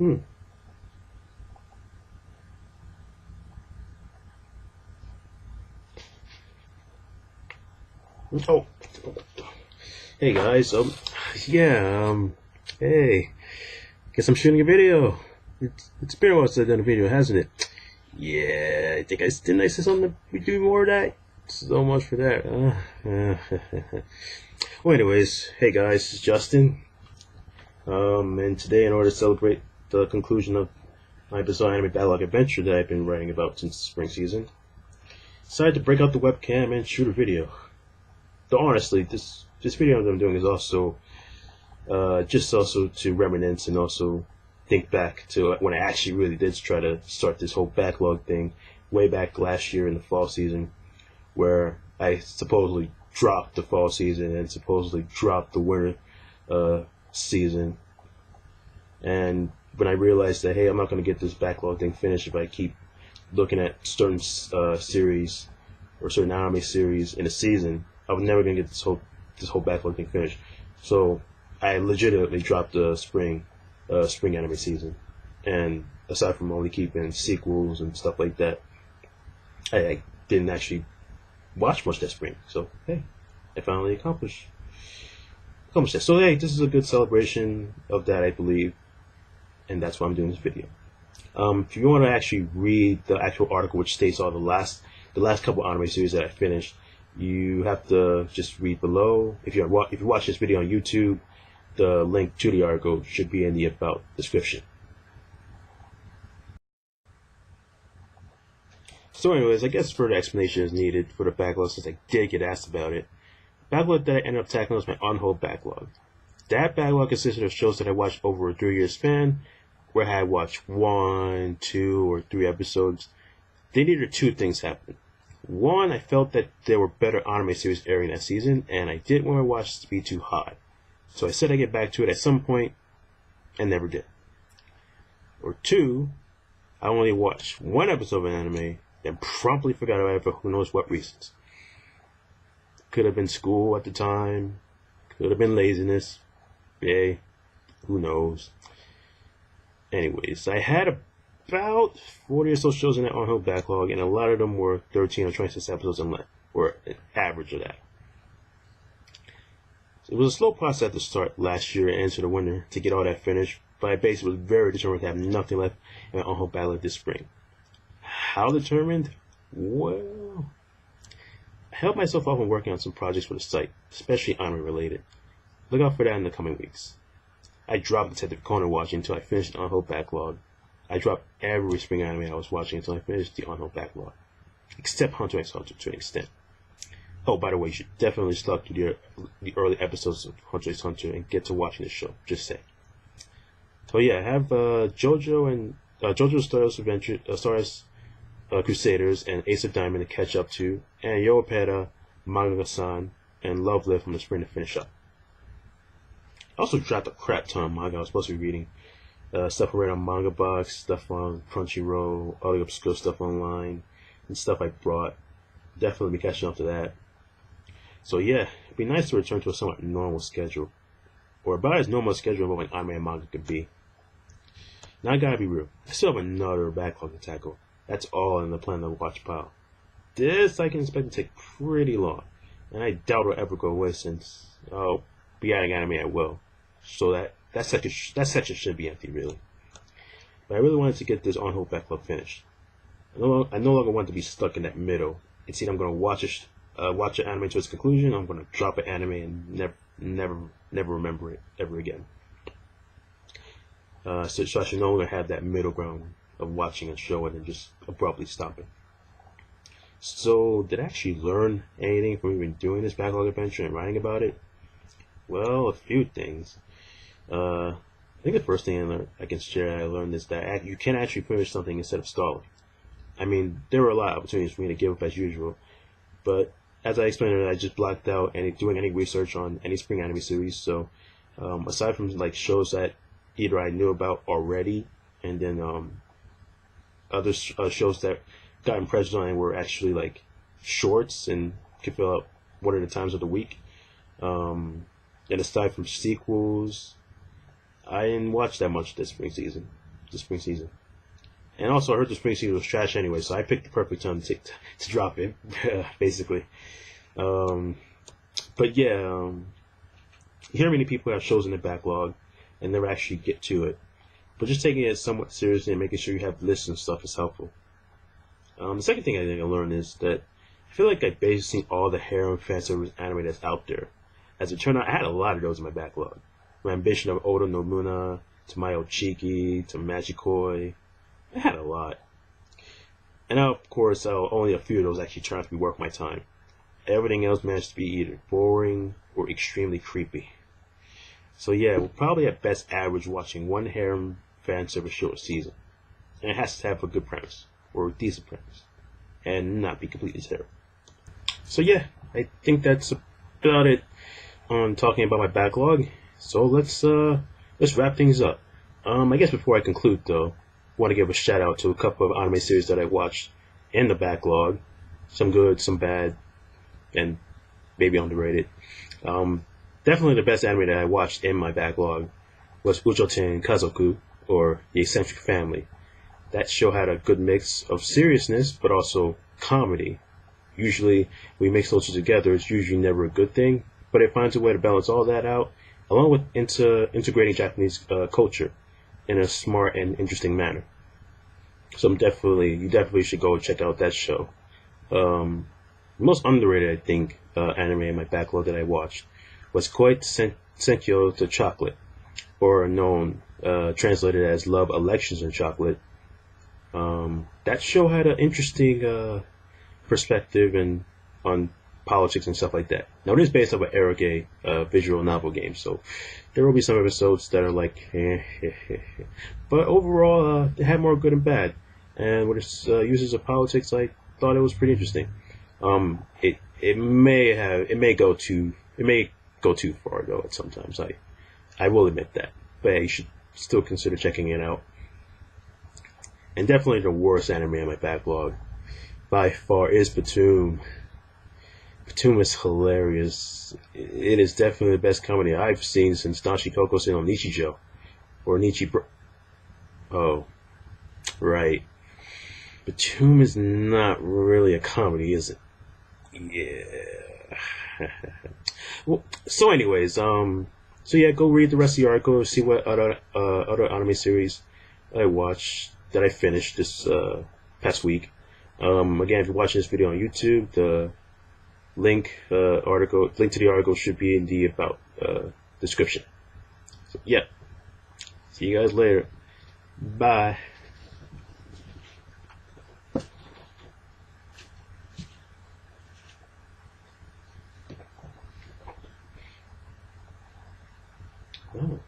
Hmm. Oh, hey guys. Yeah. Hey. Guess I'm shooting a video. It's been a while since I've done a video, hasn't it? Yeah. I think didn't I say something we do more of that? So much for that. Well, anyways, hey guys, it's Justin. And today, in order to celebrate the conclusion of my bizarre anime backlog adventure that I've been writing about since spring season, decided to break out the webcam and shoot a video. Though honestly, this video that I'm doing is also just also to reminisce and also think back to when I actually really did try to start this whole backlog thing way back last year in the fall season, where I supposedly dropped the fall season and supposedly dropped the winter season. And when I realized that, hey, I'm not going to get this backlog thing finished if I keep looking at certain series or certain anime series in a season, I was never going to get this whole backlog thing finished. So I legitimately dropped the spring anime season, and aside from only keeping sequels and stuff like that, I didn't actually watch much that spring. So hey, I finally accomplished that. So hey, this is a good celebration of that, I believe, and that's why I'm doing this video. If you want to actually read the actual article, which states all the last couple anime series that I finished, you have to just read below. If you watch this video on YouTube, the link to the article should be in the about description. So anyways, I guess further explanation is needed for the backlog since I did get asked about it. The backlog that I ended up tackling was my on hold backlog. That backlog consisted of shows that I watched over a 3-year span, where I had watched 1, 2, or 3 episodes. Then either two things happened. One, I felt that there were better anime series airing that season, and I didn't want to watch it to be too hot. So I said I'd get back to it at some point, and never did. Or two, I only watched 1 episode of an anime, then promptly forgot about it for who knows what reasons. Could have been school at the time, could have been laziness, yay, who knows. Anyways, I had about 40 or so shows in that on-hold backlog, and a lot of them were 13 or 26 episodes and less, or an average of that. It was a slow process at the start last year and into the winter to get all that finished, but I basically was very determined to have nothing left in my on-hold backlog this spring. How determined? Well, I held myself off on working on some projects for the site, especially anime related. Look out for that in the coming weeks. I dropped Detective Conan watching until I finished the on-hold backlog. I dropped every spring anime I was watching until I finished the on-hold backlog, except Hunter x Hunter to an extent. Oh, by the way, you should definitely slug through the early episodes of Hunter x Hunter and get to watching this show. Just say. So yeah, I have JoJo's Stardust Crusaders and Ace of Diamond to catch up to, and Yo Opera, Manga-san, and Love Live from the spring to finish up. I also dropped a crap ton of manga I was supposed to be reading. Stuff I read on Manga Box, stuff on Crunchyroll, all the obscure stuff online, and stuff I brought. Definitely be catching up to that. So yeah, it'd be nice to return to a somewhat normal schedule. Or about as normal a schedule involving anime and manga could be. Now I gotta be real, I still have another backlog to tackle. That's all in the plan to watch pile. This I can expect to take pretty long, and I doubt it'll ever go away since I'll be adding anime at will. So that section should be empty, really. But I really wanted to get this on-hold backlog finished. I no longer want to be stuck in that middle. It's either I'm going to watch an anime to its conclusion, or I'm going to drop an anime and never remember it ever again. So I should no longer have that middle ground of watching a show and then just abruptly stopping. So, did I actually learn anything from even doing this backlog adventure and writing about it? Well, a few things. I think the first thing I can share I learned is that you can actually finish something instead of stalling. I mean, there were a lot of opportunities for me to give up as usual, but as I explained, I just blocked out doing any research on any spring anime series. So, aside from like shows that either I knew about already, and then other shows that got impressed on and were actually like shorts and could fill up one of the times of the week. And aside from sequels, I didn't watch that much this spring season. the spring season. And also, I heard the spring season was trash anyway, so I picked the perfect time to drop it, basically. But yeah, you hear many people have shows in the backlog and never actually get to it. But just taking it somewhat seriously and making sure you have lists and stuff is helpful. The second thing I think I learned is that I feel like I've basically seen all the harem fan service anime that's out there. As it turned out, I had a lot of those in my backlog. My ambition of Oda Nomuna, to Mayo Chiki, to Magikoi. I had a lot. And now, of course, only a few of those actually turned out to be worth my time. Everything else managed to be either boring or extremely creepy. So yeah, we'll probably at best average watching one harem fan service show a season. And it has to have a good premise, or a decent premise, and not be completely terrible. So yeah, I think that's about it on talking about my backlog. So let's wrap things up. I guess before I conclude though, I want to give a shout out to a couple of anime series that I watched in the backlog. Some good, some bad, and maybe underrated. Definitely the best anime that I watched in my backlog was Uchoten Kazoku, or The Eccentric Family. That show had a good mix of seriousness, but also comedy. Usually, when you mix those two together, it's usually never a good thing, but it finds a way to balance all that out, along with integrating Japanese culture in a smart and interesting manner. So you definitely should go check out that show. The most underrated, I think, anime in my backlog that I watched was Koite Senkyo to Chocolate, or known, translated as Love, Elections, and Chocolate. That show had an interesting perspective on politics and stuff like that. Now, it is based off an eroge visual novel game, so there will be some episodes that are like, but overall, it had more good and bad. And with its uses of politics, I thought it was pretty interesting. It may go too far though at sometimes. I will admit that, but you should still consider checking it out. And definitely the worst anime in my backlog by far is Batum. Batum is hilarious. It is definitely the best comedy I've seen since Nashi Kokose no Nichijo, or Oh, right. Batum is not really a comedy, is it? Yeah. Well, so anyways, so yeah, go read the rest of the article, see what other anime series I watched that I finished this past week. Again, if you're watching this video on YouTube, the link to the article should be in the about description. So, yeah. See you guys later. Bye. Oh.